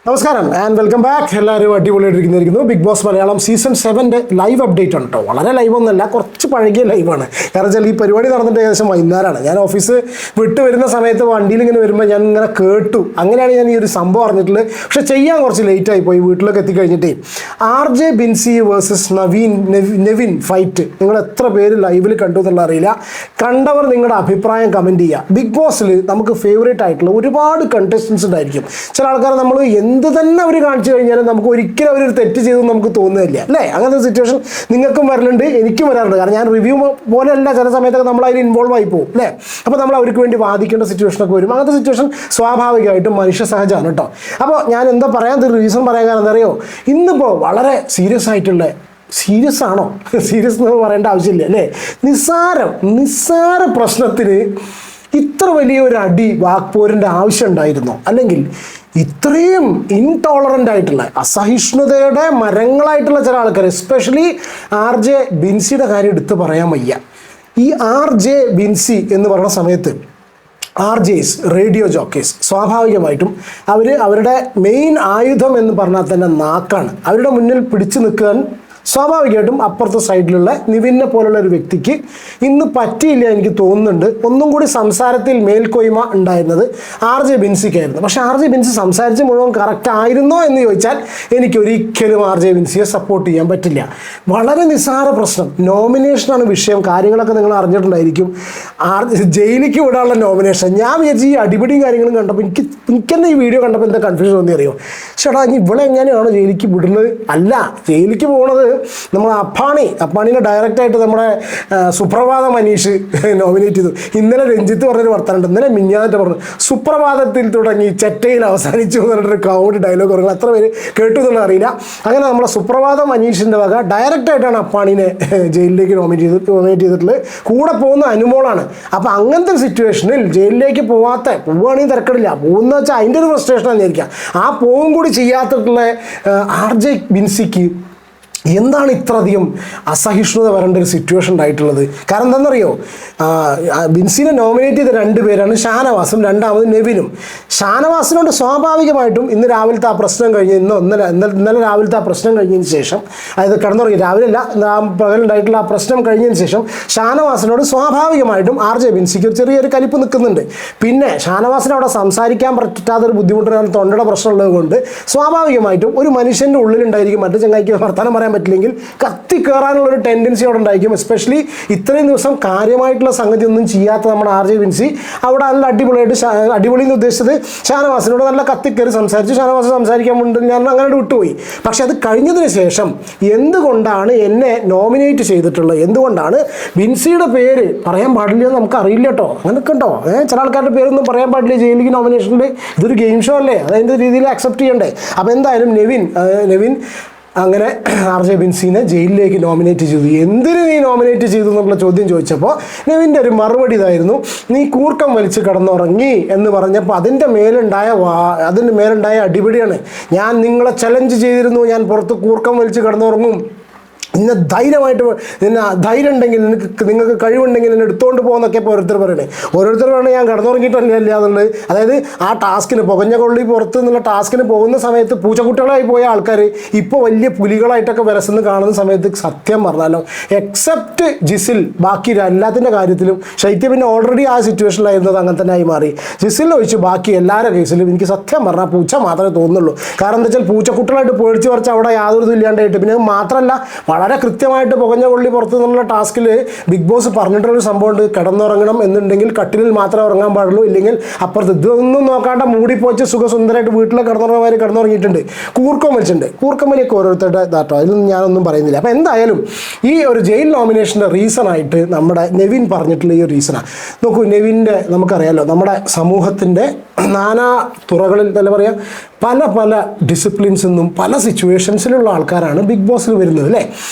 നമസ്കാരം and welcome back. എല്ലാവരും അടിപൊളിയായിട്ടിരിക്കുന്നു. Big boss Malayalam season 7 live update ആണ് കേട്ടോ. വളരെ ലൈവ് ഒന്നല്ല, കുറച്ച് പഴകിയ ലൈവാണ്. കാരണം വെച്ചാൽ ഈ പരിപാടി നടന്നിട്ട് ഏകദേശം വൈകുന്നേരമാണ്. ഞാൻ ഓഫീസ് വിട്ട് വരുന്ന സമയത്ത് വണ്ടിയിൽ ഇങ്ങനെ വരുമ്പോൾ ഞാൻ ഇങ്ങനെ കേട്ടു. അങ്ങനെയാണ് ഞാൻ ഈ ഒരു സംഭവം അറിഞ്ഞിട്ടുള്ളത്. പക്ഷെ ചെയ്യാൻ കുറച്ച് ലേറ്റായി പോയി. വീട്ടിലൊക്കെ എത്തിക്കഴിഞ്ഞിട്ടേ RJ Binsi versus Nevin fight നിങ്ങൾ എത്ര പേര് ലൈവിൽ കണ്ടു എന്നുള്ള അറിയില്ല. കണ്ടവർ നിങ്ങളുടെ അഭിപ്രായം കമൻറ്റ് ചെയ്യുക. ബിഗ് ബോസിൽ നമുക്ക് ഫേവറേറ്റ് ആയിട്ടുള്ള ഒരുപാട് കണ്ടസ്റ്റൻസ് ഉണ്ടായിരിക്കും. ചില ആൾക്കാർ നമ്മൾ എന്ത് തന്നെ അവർ കാണിച്ചു കഴിഞ്ഞാലും നമുക്ക് ഒരിക്കലും അവരൊരു തെറ്റ് ചെയ്തെന്ന് നമുക്ക് തോന്നുന്നില്ല, അല്ലേ? അങ്ങനത്തെ സിറ്റുവേഷൻ നിങ്ങൾക്കും വരലുണ്ട്, എനിക്കും വരാറുണ്ട്. കാരണം ഞാൻ റിവ്യൂ പോലെയല്ല, ചില സമയത്തൊക്കെ നമ്മൾ അതിൽ ഇൻവോൾവ് ആയി പോകും, അല്ലേ? അപ്പോൾ നമ്മൾ അവർക്ക് വേണ്ടി വാദിക്കേണ്ട സിറ്റുവേഷനൊക്കെ വരും. അങ്ങനത്തെ സിറ്റുവേഷൻ സ്വാഭാവികമായിട്ടും മനുഷ്യ സഹജമാണ് കേട്ടോ. അപ്പോൾ ഞാൻ എന്താ പറയാൻ റീസൺ പറയാൻ കാരണം എന്താ അറിയോ, ഇന്നിപ്പോൾ വളരെ സീരിയസ് ആണോ സീരിയസ് എന്ന് പറയേണ്ട ആവശ്യമില്ല, അല്ലേ? നിസ്സാര പ്രശ്നത്തിന് ഇത്ര വലിയൊരു അടി വാക്പോരിൻ്റെ ആവശ്യം ഉണ്ടായിരുന്നോ? അല്ലെങ്കിൽ ഇത്രയും ഇൻടോളറൻ്റ് ആയിട്ടുള്ള അസഹിഷ്ണുതയുടെ മരങ്ങളായിട്ടുള്ള ചില ആൾക്കാർ, എസ്പെഷ്യലി RJ ബിൻസിയുടെ കാര്യം എടുത്ത് പറയാൻ വയ്യ. ഈ RJ ബിൻസി എന്ന് പറയുന്ന സമയത്ത് RJs റേഡിയോ ജോക്കേസ് സ്വാഭാവികമായിട്ടും അവരുടെ മെയിൻ ആയുധം എന്ന് പറഞ്ഞാൽ തന്നെ നാക്കാണ്. അവരുടെ മുന്നിൽ പിടിച്ചു നിൽക്കാൻ സ്വാഭാവികമായിട്ടും അപ്പുറത്തെ സൈഡിലുള്ള നിവിനെ പോലുള്ള ഒരു വ്യക്തിക്ക് ഇന്ന് പറ്റിയില്ല. എനിക്ക് തോന്നുന്നുണ്ട് ഒന്നും കൂടി സംസാരത്തിൽ മേൽക്കോയ്മ ഉണ്ടായിരുന്നത് RJ ബിൻസിക്കായിരുന്നു. പക്ഷേ RJ ബിൻസി സംസാരിച്ച് മുഴുവൻ കറക്റ്റ് ആയിരുന്നോ എന്ന് ചോദിച്ചാൽ എനിക്കൊരിക്കലും RJ ബിൻസിയെ സപ്പോർട്ട് ചെയ്യാൻ പറ്റില്ല. വളരെ നിസ്സാര പ്രശ്നം, നോമിനേഷനാണ് വിഷയം. കാര്യങ്ങളൊക്കെ നിങ്ങൾ അറിഞ്ഞിട്ടുണ്ടായിരിക്കും. ജയിലിലേക്ക് വിടാനുള്ള നോമിനേഷൻ. ഞാൻ വിചാരിച്ചു ഈ അടിപിടിയും കാര്യങ്ങളും കണ്ടപ്പോൾ എനിക്കെന്നെ ഈ വീഡിയോ കണ്ടപ്പോൾ എന്താ കൺഫ്യൂഷൻ തോന്നി അറിയോ? ചേട്ടാ ഇനി ഇവിടെ എങ്ങനെയാണോ ജയിലിലേക്ക് വിടുന്നത്? അല്ല, ജയിലിലേക്ക് പോകുന്നത് നമ്മൾ അപ്പാണിനെ ഡയറക്റ്റായിട്ട് നമ്മുടെ സുപ്രഭാത മനീഷ് നോമിനേറ്റ് ചെയ്തു. ഇന്നലെ രഞ്ജിത്ത് പറഞ്ഞൊരു വർത്തമാനം, ഇന്നലെ മിഞ്ഞാന്നിട്ട് പറഞ്ഞു സുപ്രഭാതത്തിൽ തുടങ്ങി ചെറ്റയിൽ അവസാനിച്ചു എന്ന് പറഞ്ഞിട്ടൊരു കോമഡി ഡയലോഗ് പറഞ്ഞു. എത്ര പേര് കേട്ടു എന്നുള്ള അറിയില്ല. അങ്ങനെ നമ്മളെ സുപ്രഭാത മനീഷിൻ്റെ വക ഡയറക്റ്റായിട്ടാണ് അപ്പാണിനെ ജയിലിലേക്ക് നോമിനേറ്റ് ചെയ്തിട്ടുള്ളത്. കൂടെ പോകുന്ന അനുമോളാണ്. അപ്പോൾ അങ്ങനത്തെ സിറ്റുവേഷനിൽ ജയിലിലേക്ക് പോവുകയാണെങ്കിൽ തിരക്കടില്ല. പോകുന്ന വെച്ചാൽ അതിൻ്റെ ഒരു ഫ്രസ്ട്രേഷനാണെന്ന് വിചാരിക്കുക. ആ പോവും കൂടി ചെയ്യാത്തിട്ടുള്ള RJ ബിൻസിക്ക് എന്താണ് ഇത്രയധികം അസഹിഷ്ണുത വരേണ്ട ഒരു സിറ്റുവേഷൻ ഉണ്ടായിട്ടുള്ളത്? കാരണം എന്താണെന്നറിയോ, ബിൻസിനെ നോമിനേറ്റ് ചെയ്ത 2 പേരാണ് ഷാനവാസും രണ്ടാമത് നെവിനും. ഷാനവാസിനോട് സ്വാഭാവികമായിട്ടും ഇന്ന് രാവിലത്തെ ആ പ്രശ്നം കഴിഞ്ഞ് ഇന്നലെ രാവിലത്തെ ആ പ്രശ്നം കഴിഞ്ഞതിന് ശേഷം, അതായത് കിടന്നുറങ്ങി രാവിലെയല്ല പകലുണ്ടായിട്ടുള്ള ആ പ്രശ്നം കഴിഞ്ഞതിന് ശേഷം ഷാനവാസിനോട് സ്വാഭാവികമായിട്ടും RJ ബിൻസിക്ക് ഒരു ചെറിയൊരു കലിപ്പ് നിൽക്കുന്നുണ്ട്. പിന്നെ ഷാനവാസിന് അവിടെ സംസാരിക്കാൻ പറ്റാത്തൊരു ബുദ്ധിമുട്ടാണ്, തൊണ്ടയുടെ പ്രശ്നമുള്ളത് കൊണ്ട് സ്വാഭാവികമായിട്ടും ഒരു മനുഷ്യൻ്റെ ഉള്ളിലുണ്ടായിരിക്കും മറ്റു ചങ്ങായിക്ക് വർത്തമാനം പറയാൻ പറ്റില്ലെങ്കിൽ കത്തി കയറാനുള്ളൊരു ടെൻഡൻസി അവിടെ ഉണ്ടായിരിക്കും. എസ്പെഷ്യലി ഇത്രയും ദിവസം കാര്യമായിട്ടുള്ള സംഗതി ഒന്നും ചെയ്യാത്ത നമ്മുടെ RJ ബിൻസി അവിടെ നല്ല അടിപൊളി എന്ന് ഉദ്ദേശിച്ചത് ഷാനവാസിനോട് നല്ല കത്തിക്കയറി സംസാരിച്ചു. ഷാനവാസ് സംസാരിക്കാൻ മുൻപ് ഞാൻ അങ്ങനെ വിട്ടുപോയി. പക്ഷെ അത് കഴിഞ്ഞതിന് ശേഷം എന്തുകൊണ്ടാണ് എന്നെ നോമിനേറ്റ് ചെയ്തിട്ടുള്ളത്, എന്തുകൊണ്ടാണ് ബിൻസിയുടെ പേര് പറയാൻ പാടില്ല എന്ന് നമുക്ക് അറിയില്ല കേട്ടോ. അങ്ങനെയൊക്കെ ഉണ്ടോ? ചില ആൾക്കാരുടെ പേരൊന്നും പറയാൻ പാടില്ല ജയിലിലേക്ക് നോമിനേഷനിൽ. ഇതൊരു ഗെയിം ഷോ അല്ലേ, അതിൻ്റെ രീതിയിൽ അക്സെപ്റ്റ് ചെയ്യണ്ടേ? അപ്പോൾ എന്തായാലും നെവിൻ അങ്ങനെ RJ ബിൻസിനെ ജയിലിലേക്ക് നോമിനേറ്റ് ചെയ്തു. എന്തിന് നീ നോമിനേറ്റ് ചെയ്തു എന്നുള്ള ചോദ്യം ചോദിച്ചപ്പോൾ നെവിൻ്റെ ഒരു മറുപടി ഇതായിരുന്നു, നീ കൂർക്കം വലിച്ച് കിടന്നുറങ്ങി എന്ന് പറഞ്ഞപ്പോൾ അതിൻ്റെ മേലുണ്ടായ അടിപിടിയാണ്. ഞാൻ നിങ്ങളെ ചലഞ്ച് ചെയ്തിരുന്നു, ഞാൻ പുറത്ത് കൂർക്കം വലിച്ച് കിടന്നുറങ്ങും, ഇന്ന് ധൈര്യം ഉണ്ടെങ്കിൽ നിങ്ങൾക്ക് കഴിവുണ്ടെങ്കിൽ എന്നെ എടുത്തുകൊണ്ട് പോകുന്നൊക്കെ ഇപ്പോൾ ഓരോരുത്തർ പറയണേ ഞാൻ കിടന്നുറങ്ങിയിട്ടല്ല എന്നുള്ളത്. അതായത് ആ ടാസ്കിന് പുകഞ്ഞ കൊള്ളി പുറത്ത് നിന്നുള്ള ടാസ്കിന് പോകുന്ന സമയത്ത് പൂച്ചക്കുട്ടികളായി പോയ ആൾക്കാർ ഇപ്പോൾ വലിയ പുലികളായിട്ടൊക്കെ വിരസെന്ന് കാണുന്ന സമയത്ത് സത്യം പറഞ്ഞാലോ, എക്സെപ്റ്റ് ജിസിൽ ബാക്കി എല്ലാത്തിൻ്റെ കാര്യത്തിലും ശൈത്യ പിന്നെ ഓൾറെഡി ആ സിറ്റുവേഷനിലായിരുന്നത് അങ്ങനെ തന്നെ ആയി മാറി. ജിസിൽ ഒഴിച്ച് ബാക്കി എല്ലാവരുടെ കേസിലും എനിക്ക് സത്യം പറഞ്ഞാൽ പൂച്ച മാത്രമേ തോന്നുള്ളൂ. കാരണം എന്താ വെച്ചാൽ പൂച്ചക്കുട്ടികളായിട്ട് പേടിച്ച് പറിച്ച് അവിടെ യാതൊരു ഇല്ലാണ്ടായിട്ട്, പിന്നെ മാത്രമല്ല വളരെ കൃത്യമായിട്ട് പുകഞ്ഞ കൊള്ളി പുറത്തു നിന്നുള്ള ടാസ്കിൽ ബിഗ് ബോസ് പറഞ്ഞിട്ടൊരു സംഭവമുണ്ട്, കിടന്നുറങ്ങണം എന്നുണ്ടെങ്കിൽ കട്ടിലിൽ മാത്രമേ ഉറങ്ങാൻ പാടുള്ളൂ, ഇല്ലെങ്കിൽ അപ്പുറത്ത് ഇതൊന്നും നോക്കാണ്ട് മൂടിപ്പോച്ച് സുഖസുന്ദരമായിട്ട് വീട്ടിൽ കിടന്നുറങ്ങിയിട്ടുണ്ട്. കൂർക്കം വലിയൊക്കെ ഓരോരുത്തരുടെ ഇതാട്ടോ, അതിലൊന്നും ഞാനൊന്നും പറയുന്നില്ല. അപ്പോൾ എന്തായാലും ഈ ഒരു ജയിൽ നോമിനേഷൻ്റെ റീസണായിട്ട് നമ്മുടെ നെവിൻ പറഞ്ഞിട്ടുള്ള ഈ ഒരു റീസണാണ്. നോക്കൂ, നെവിൻ്റെ നമുക്കറിയാമല്ലോ, നമ്മുടെ സമൂഹത്തിൻ്റെ നാനാ തുറകളിൽ എന്താ പറയുക, പല ഡിസിപ്ലിൻസിൽ നിന്നും പല സിറ്റുവേഷൻസിലുള്ള ആൾക്കാരാണ് ബിഗ് ബോസിൽ വരുന്നത്, അല്ലേ?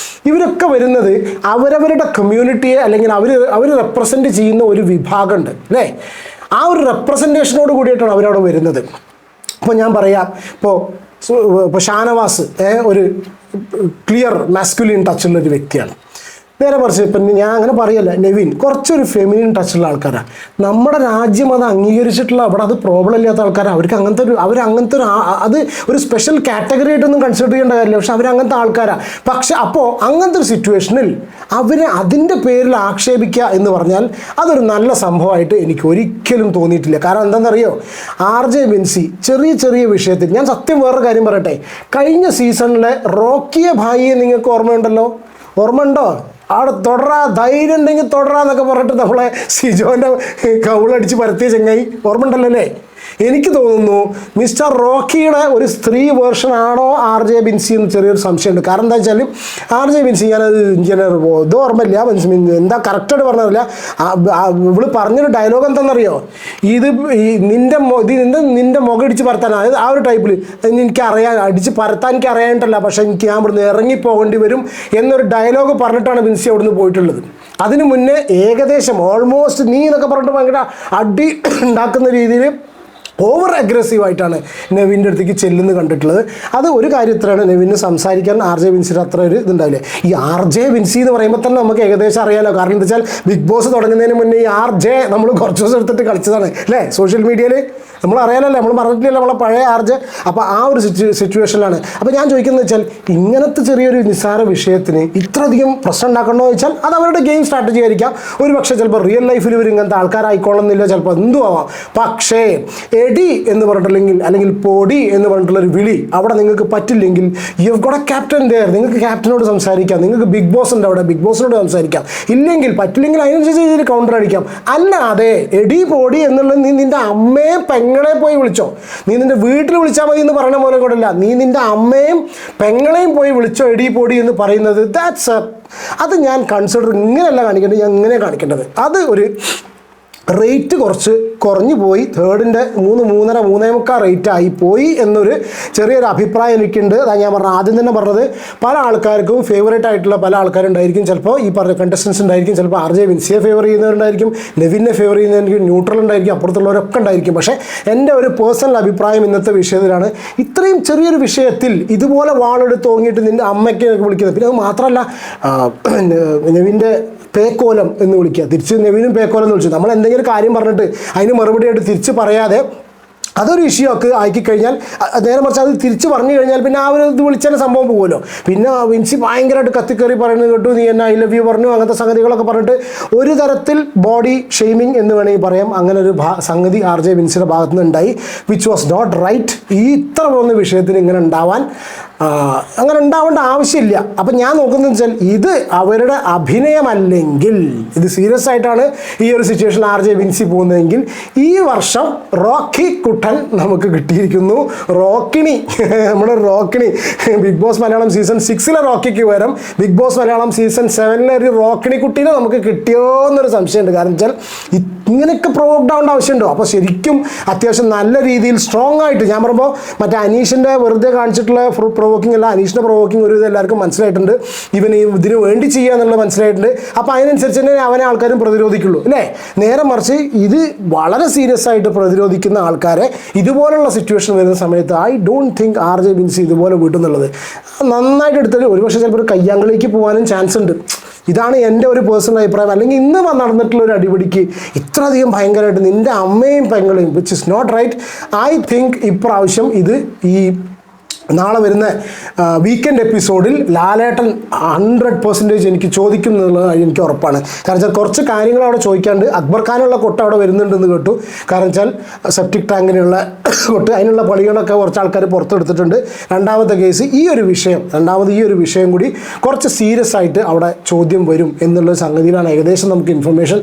ഇവരൊക്കെ വരുന്നത് അവരവരുടെ കമ്മ്യൂണിറ്റിയെ അല്ലെങ്കിൽ അവർ റെപ്രസെൻ്റ് ചെയ്യുന്ന ഒരു വിഭാഗമുണ്ട്, അല്ലേ? ആ ഒരു റെപ്രസെൻറ്റേഷനോട് കൂടിയിട്ടാണ് അവരവിടെ വരുന്നത്. അപ്പോൾ ഞാൻ പറയാം, ഇപ്പോൾ ഷാനവാസ് ഒരു ക്ലിയർ മാസ്കുലിൻ ടച്ചുള്ളൊരു വ്യക്തിയാണ്. നേരെ മറിച്ച് ഇപ്പം ഞാൻ അങ്ങനെ പറയല്ല, നെവിൻ കുറച്ചൊരു ഫെമിനിൻ ടച്ചുള്ള ആൾക്കാരാണ്. നമ്മുടെ രാജ്യം അത് അംഗീകരിച്ചിട്ടുള്ള, അവിടെ അത് പ്രോബ്ലം ഇല്ലാത്ത ആൾക്കാരാണ്. അവരങ്ങനത്തെ ഒരു അത് ഒരു സ്പെഷ്യൽ കാറ്റഗറി ആയിട്ടൊന്നും കൺസിഡർ ചെയ്യേണ്ട കാര്യമില്ല. പക്ഷെ അവരങ്ങനത്തെ ആൾക്കാരാണ്. പക്ഷെ അപ്പോൾ അങ്ങനത്തെ ഒരു സിറ്റുവേഷനിൽ അവരെ അതിൻ്റെ പേരിൽ ആക്ഷേപിക്കുക എന്ന് പറഞ്ഞാൽ അതൊരു നല്ല സംഭവമായിട്ട് എനിക്ക് ഒരിക്കലും തോന്നിയിട്ടില്ല. കാരണം എന്താണെന്നറിയോ, RJ വിൻസി ചെറിയ ചെറിയ വിഷയത്തിൽ, ഞാൻ സത്യം വേറൊരു കാര്യം പറയട്ടെ, കഴിഞ്ഞ സീസണിലെ റോക്കിയെ ഭായിയെ നിങ്ങൾക്ക് ഓർമ്മയുണ്ടല്ലോ? ഓർമ്മയുണ്ടോ? അവിടെ തുടരാ, ധൈര്യം ഉണ്ടെങ്കിൽ തുടരാന്നൊക്കെ പറഞ്ഞിട്ട് നമ്മളെ സിജോൻ്റെ കവിളടിച്ച് പരത്തിയ ചെങ്ങായി ഓർമ്മയുണ്ടല്ലോ അല്ലേ? എനിക്ക് തോന്നുന്നു മിസ്റ്റർ റോക്കിയുടെ ഒരു സ്ത്രീ വേർഷൻ ആണോ RJ വിൻസി എന്ന് ചെറിയൊരു സംശയമുണ്ട്. കാരണം എന്താ വെച്ചാൽ RJ വിൻസി, ഞാനത് ഇത് ഓർമ്മയില്ല, എന്താ കറക്റ്റായിട്ട് പറഞ്ഞറിയില്ല. ഇവള് പറഞ്ഞൊരു ഡയലോഗ് എന്താണെന്നറിയോ, നിന്റെ മുഖം ഇടിച്ച് പരത്താൻ, അതായത് ആ ഒരു ടൈപ്പിൽ എനിക്കറിയാൻ, അടിച്ച് പരത്താൻ എനിക്ക് അറിയാനിട്ടല്ല, പക്ഷേ എനിക്ക് ഞാൻ ഇവിടുന്ന് ഇറങ്ങിപ്പോകേണ്ടി വരും എന്നൊരു ഡയലോഗ് പറഞ്ഞിട്ടാണ് വിൻസി അവിടുന്ന് പോയിട്ടുള്ളത്. അതിന് മുന്നേ ഏകദേശം ഓൾമോസ്റ്റ് നീ എന്നൊക്കെ പറഞ്ഞിട്ട് ഭയങ്കര അടി ഉണ്ടാക്കുന്ന രീതിയിൽ ഓവർ അഗ്രസീവായിട്ടാണ് നെവിൻ്റെ അടുത്തേക്ക് ചെല്ലുന്നത് കണ്ടിട്ടുള്ളത്. അത് ഒരു കാര്യത്തിലാണ് നെവിന് സംസാരിക്കാൻ RJ വിൻസിയുടെ അത്ര ഒരു ഇതുണ്ടാവില്ലേ. ഈ RJ വിൻസി എന്ന് പറയുമ്പോൾ തന്നെ നമുക്ക് ഏകദേശം അറിയാലോ. കാരണം എന്താ വെച്ചാൽ ബിഗ് ബോസ് തുടങ്ങുന്നതിന് മുന്നേ ഈ RJ നമ്മൾ കുറച്ച് ദിവസം എടുത്തിട്ട് കളിച്ചതാണ് അല്ലേ, സോഷ്യൽ മീഡിയയിൽ നമ്മൾ അറിയാലല്ലേ, നമ്മൾ പറഞ്ഞിട്ടില്ല നമ്മളെ പഴയ RJ. അപ്പോൾ ആ ഒരു സിറ്റുവേഷനിലാണ്. അപ്പോൾ ഞാൻ ചോദിക്കുന്നത് വെച്ചാൽ ഇങ്ങനത്തെ ചെറിയൊരു നിസ്സാര വിഷയത്തിന് ഇത്രയധികം പ്രശ്നം ഉണ്ടാക്കണമെന്ന് ചോദിച്ചാൽ അത് അവരുടെ ഗെയിം സ്ട്രാറ്റജി ആയിരിക്കാം. ഒരു പക്ഷേ ചിലപ്പോൾ റിയൽ ലൈഫിൽ ഇവർ ഇങ്ങനത്തെ ആൾക്കാരായിക്കോളുന്നില്ല, ചിലപ്പോൾ എന്തും ആവാം. പക്ഷേ എടി എന്ന് പറഞ്ഞിട്ടില്ലെങ്കിൽ, അല്ലെങ്കിൽ പൊടി എന്ന് പറഞ്ഞിട്ടുള്ളൊരു വിളി അവിടെ നിങ്ങൾക്ക് പറ്റില്ലെങ്കിൽ, you got a captain there. നിങ്ങൾക്ക് ക്യാപ്റ്റനോട് സംസാരിക്കാം, നിങ്ങൾക്ക് ബിഗ് ബോസ് ഉണ്ട് അവിടെ, ബിഗ് ബോസിനോട് സംസാരിക്കാം. ഇല്ലെങ്കിൽ പറ്റില്ലെങ്കിൽ അതിനനുസരിച്ച് രീതിയിൽ കൗണ്ടർ അടിക്കാം. അല്ലാതെ എടി പൊടി എന്നുള്ളത് നീ നിൻ്റെ അമ്മയെ പെങ്ങളെ പോയി വിളിച്ചോ, നീ നിൻ്റെ വീട്ടിൽ വിളിച്ചാൽ മതി എന്ന് പറയുന്ന പോലെ കൂടെ അല്ല, നീ നിൻ്റെ അമ്മയും പെങ്ങളെയും പോയി വിളിച്ചോ എടി പൊടി എന്ന് പറയുന്നത്. അത് ഞാൻ കൺസിഡർ ഇങ്ങനെയല്ല കാണിക്കേണ്ടത്, ഞാൻ ഇങ്ങനെ കാണിക്കേണ്ടത്. അത് ഒരു റേറ്റ് കുറച്ച് കുറഞ്ഞു പോയി, തേർഡിൻ്റെ 3.5 റേറ്റ് ആയി പോയി എന്നൊരു ചെറിയൊരു അഭിപ്രായം എനിക്കുണ്ട്. അതാ ഞാൻ ആദ്യം തന്നെ പറഞ്ഞത്, പല ആൾക്കാർക്കും ഫേവറേറ്റ് ആയിട്ടുള്ള പല ആൾക്കാരുണ്ടായിരിക്കും. ചിലപ്പോൾ ഈ പറഞ്ഞ കണ്ടസ്റ്റൻസ് ഉണ്ടായിരിക്കും, ചിലപ്പോൾ RJ വിൻസിയെ ഫേവർ ചെയ്യുന്നവരുണ്ടായിരിക്കും, നെവിനെ ഫേവർ ചെയ്യുന്നവരുണ്ടായിരിക്കും, ന്യൂട്രൽ ഉണ്ടായിരിക്കും, അപ്പുറത്തുള്ളവരൊക്കെ ഉണ്ടായിരിക്കും. പക്ഷേ എൻ്റെ ഒരു പേഴ്സണൽ അഭിപ്രായം ഇന്നത്തെ വിഷയത്തിലാണ്, ഇത്രയും ചെറിയൊരു വിഷയത്തിൽ ഇതുപോലെ വാളെടുത്ത് തോങ്ങിയിട്ട് നിൻ്റെ അമ്മയ്ക്ക് വിളിക്കുന്നത്. പിന്നെ അത് മാത്രമല്ല, നെവിൻ്റെ പേക്കോലം എന്ന് വിളിക്കുക, തിരിച്ച് നെവിനും പേക്കോലം എന്ന് വിളിച്ചു. നമ്മൾ എന്തെങ്കിലും കാര്യം പറഞ്ഞിട്ട് അതിന് മറുപടിയായിട്ട് തിരിച്ച് പറയാതെ അതൊരു ഇഷ്യൂ ഒക്കെ ആക്കിക്കഴിഞ്ഞാൽ, നേരെ മറിച്ച് അത് തിരിച്ച് പറഞ്ഞു കഴിഞ്ഞാൽ പിന്നെ ആ ഒരു ഇത് വിളിച്ചാൽ സംഭവം പോകുമല്ലോ. പിന്നെ വിൻസി ഭയങ്കരമായിട്ട് കത്തിക്കറി പറയുന്നത് കേട്ടു, നീ എന്നെ I love you പറഞ്ഞു, അങ്ങനത്തെ സംഗതികളൊക്കെ പറഞ്ഞിട്ട് ഒരു തരത്തിൽ ബോഡി ഷെയ്മിങ് എന്ന് വേണമെങ്കിൽ പറയാം. അങ്ങനെ ഒരു സംഗതി RJ വിൻസിയുടെ ഭാഗത്തു നിന്ന് ഉണ്ടായി, വിച്ച് വാസ് നോട്ട് റൈറ്റ്. ഈ ഇത്ര പോകുന്ന വിഷയത്തിന് ഇങ്ങനെ ഉണ്ടാവാൻ അങ്ങനെ ഉണ്ടാവേണ്ട ആവശ്യമില്ല. അപ്പം ഞാൻ നോക്കുന്നത് വെച്ചാൽ ഇത് അവരുടെ അഭിനയമല്ലെങ്കിൽ, ഇത് സീരിയസ് ആയിട്ടാണ് ഈ ഒരു സിറ്റുവേഷൻ RJ വിൻസി പോകുന്നതെങ്കിൽ, ഈ വർഷം റോക്കി കുട്ടൻ നമുക്ക് കിട്ടിയിരിക്കുന്നു. റോക്കിണി, നമ്മുടെ റോക്കിണി ബിഗ് ബോസ് മലയാളം സീസൺ 6 റോക്കിക്ക് പകരം ബിഗ് ബോസ് മലയാളം സീസൺ 7 ഒരു റോക്കിണി കുട്ടീനെ നമുക്ക് കിട്ടിയോ എന്നൊരു സംശയമുണ്ട്. കാരണം വെച്ചാൽ ഇങ്ങനെയൊക്കെ പ്രൊവോക്ഡ് ആവേണ്ട ആവശ്യമുണ്ടോ? അപ്പോൾ ശരിക്കും അത്യാവശ്യം നല്ല രീതിയിൽ സ്ട്രോങ് ആയിട്ട്, ഞാൻ പറയുമ്പോൾ മറ്റേ അനീഷിൻ്റെ വെറുതെ കാണിച്ചിട്ടുള്ള പ്രൊവോക്കിംഗ് അല്ല, അനീഷിൻ്റെ പ്രൊവോക്കിംഗ് ഒരു ഇത് എല്ലാവർക്കും മനസ്സിലായിട്ടുണ്ട്, ഇതിന് വേണ്ടി ചെയ്യുക എന്നുള്ളത് മനസ്സിലായിട്ടുണ്ട്. അപ്പോൾ അതിനനുസരിച്ച് തന്നെ അവനെ ആൾക്കാരും പ്രതിരോധിക്കുള്ളൂ അല്ലേ. നേരെ മറിച്ച് ഇത് വളരെ സീരിയസ് ആയിട്ട് പ്രതിരോധിക്കുന്ന ആൾക്കാരെ ഇതുപോലുള്ള സിറ്റുവേഷൻ വരുന്ന സമയത്ത് I don't think RJ Vincy ഇതുപോലെ വീട്ടുന്നുള്ളത് നന്നായിട്ട് എടുത്തിട്ട് ഒരുപക്ഷെ ചിലപ്പോൾ ഒരു കയ്യാങ്കളിലേക്ക് പോകാനും ചാൻസ് ഉണ്ട്. ഇതാണ് എൻ്റെ ഒരു പേഴ്സണൽ അഭിപ്രായം. അല്ലെങ്കിൽ ഇന്ന് നടന്നിട്ടുള്ള ഒരു അടിപിടിക്ക് ഇത്രയധികം ഭയങ്കരമായിട്ട് നിൻ്റെ അമ്മയും പെങ്ങളെയും, which is not right. I think ഇപ്രാവശ്യം ഇത് ഈ നാളെ വരുന്ന വീക്കെൻഡ് എപ്പിസോഡിൽ ലാലേട്ടൻ 100% എനിക്ക് ചോദിക്കും എന്നുള്ളത് എനിക്ക് ഉറപ്പാണ്. കാരണം വെച്ചാൽ കുറച്ച് കാര്യങ്ങൾ അവിടെ ചോദിക്കാണ്ട്, അക്ബർ ഖാനുള്ള കൊട്ട് അവിടെ വരുന്നുണ്ടെന്ന് കേട്ടു. കാരണം വെച്ചാൽ സെപ്റ്റിക് ടാങ്കിനുള്ള കൊട്ട്, അതിനുള്ള പളികളൊക്കെ കുറച്ച് ആൾക്കാർ പുറത്തെടുത്തിട്ടുണ്ട്. രണ്ടാമത്തെ കേസ് ഈ ഒരു വിഷയം കൂടി കുറച്ച് സീരിയസ് ആയിട്ട് അവിടെ ചോദ്യം വരും എന്നുള്ള സംഗതിയിലാണ് ഏകദേശം നമുക്ക് ഇൻഫർമേഷൻ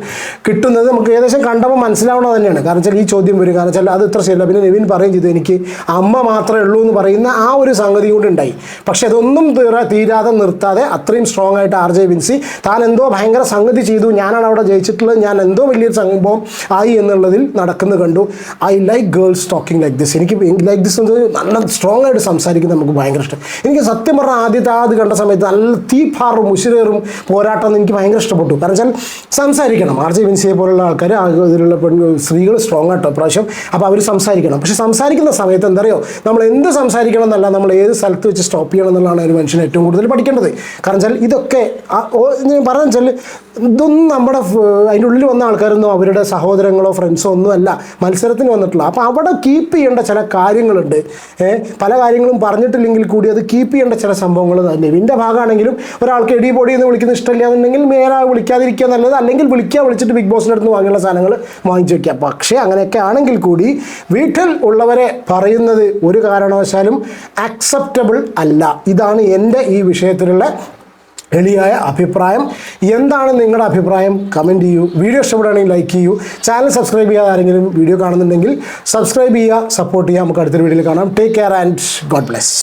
കിട്ടുന്നത്. നമുക്ക് ഏകദേശം കണ്ടപ്പോൾ മനസ്സിലാവുന്നത് തന്നെയാണ്. കാരണം വെച്ചാൽ ഈ ചോദ്യം വരും, കാരണം വെച്ചാൽ അത് ഇത്ര ശരിയല്ല. പിന്നെ നെവിൻ പറയും ചെയ്തു, എനിക്ക് അമ്മ മാത്രമേ ഉള്ളൂ എന്ന് പറയുന്ന ആ ഒരു സംഗതി കൂടി ഉണ്ടായി. പക്ഷെ അതൊന്നും തീരാതെ നിർത്താതെ അത്രയും സ്ട്രോങ് ആയിട്ട് RJ വിൻസി താൻ എന്തോ ഭയങ്കര സംഗതി ചെയ്തു, ഞാനാണ് അവിടെ ജയിച്ചിട്ടുള്ളത്, ഞാൻ എന്തോ വലിയൊരു സംഭവം ആയി എന്നുള്ളതിൽ നടക്കുന്നത് കണ്ടു. I like girls talking like this. എനിക്ക് ലൈക്ക് ദിസ് നല്ല സ്ട്രോങ് ആയിട്ട് സംസാരിക്കുന്നത് നമുക്ക് ഭയങ്കര ഇഷ്ടം. എനിക്ക് സത്യം പറഞ്ഞാൽ ആദ്യം കണ്ട സമയത്ത് നല്ല തീപാറും മുഷിരേറും പോരാട്ടം എനിക്ക് ഭയങ്കര ഇഷ്ടപ്പെട്ടു. കാരണം വെച്ചാൽ സംസാരിക്കണം. RJ വിൻസിയെ പോലുള്ള ആൾക്കാർ, ഇതിലുള്ള സ്ത്രീകൾ സ്ട്രോങ് ആയിട്ടോ പ്രാവശ്യം. അപ്പോൾ അവർ സംസാരിക്കണം. പക്ഷെ സംസാരിക്കുന്ന സമയത്ത് എന്താ പറയുക, നമ്മൾ എന്ത് സംസാരിക്കണം എന്നല്ല, നമ്മൾ ഏത് സ്ഥലത്ത് വെച്ച് സ്റ്റോപ്പ് ചെയ്യണം എന്നുള്ളതാണ് ഒരു മനുഷ്യൻ ഏറ്റവും കൂടുതൽ പഠിക്കേണ്ടത്. കാരണം വെച്ചാൽ ഇതൊക്കെ ഞാൻ പറഞ്ഞു വെച്ചാൽ ഇതൊന്നും നമ്മുടെ അതിൻ്റെ ഉള്ളിൽ വന്ന ആൾക്കാരൊന്നും അവരുടെ സഹോദരങ്ങളോ ഫ്രണ്ട്സോ ഒന്നും അല്ല മത്സരത്തിന് വന്നിട്ടുള്ള. അപ്പോൾ അവിടെ കീപ്പ് ചെയ്യേണ്ട ചില കാര്യങ്ങളുണ്ട്. പല കാര്യങ്ങളും പറഞ്ഞിട്ടില്ലെങ്കിൽ കൂടി അത് കീപ്പ് ചെയ്യേണ്ട ചില സംഭവങ്ങൾ നെവിൻ്റെ ഭാഗമാണെങ്കിലും ഒരാൾക്ക് എടി പൊടി എന്ന് വിളിക്കുന്ന ഇഷ്ടമില്ല എന്നുണ്ടെങ്കിൽ നേരെ വിളിക്കാതിരിക്കുക നല്ലത്. അല്ലെങ്കിൽ വിളിച്ചിട്ട് ബിഗ് ബോസിൻ്റെ അടുത്ത് വാങ്ങിയുള്ള സാധനങ്ങൾ വാങ്ങിച്ചു വയ്ക്കുക. പക്ഷേ അങ്ങനെയൊക്കെ ആണെങ്കിൽ കൂടി വീട്ടിൽ ഉള്ളവരെ പറയുന്നത് ഒരു കാരണവശാലും ആക്സെപ്റ്റബിൾ അല്ല. ഇതാണ് എൻ്റെ ഈ വിഷയത്തിലുള്ള എളിയായ അഭിപ്രായം. എന്താണ് നിങ്ങളുടെ അഭിപ്രായം? കമൻറ്റ് ചെയ്യൂ. വീഡിയോ ഇഷ്ടപ്പെടുകയാണെങ്കിൽ ലൈക്ക് ചെയ്യൂ. ചാനൽ സബ്സ്ക്രൈബ് ചെയ്യാതെ ആരെങ്കിലും വീഡിയോ കാണുന്നുണ്ടെങ്കിൽ സബ്സ്ക്രൈബ് ചെയ്യുക, സപ്പോർട്ട് ചെയ്യുക. നമുക്ക് അടുത്തൊരു വീഡിയോയിൽ കാണാം. Take care and God bless.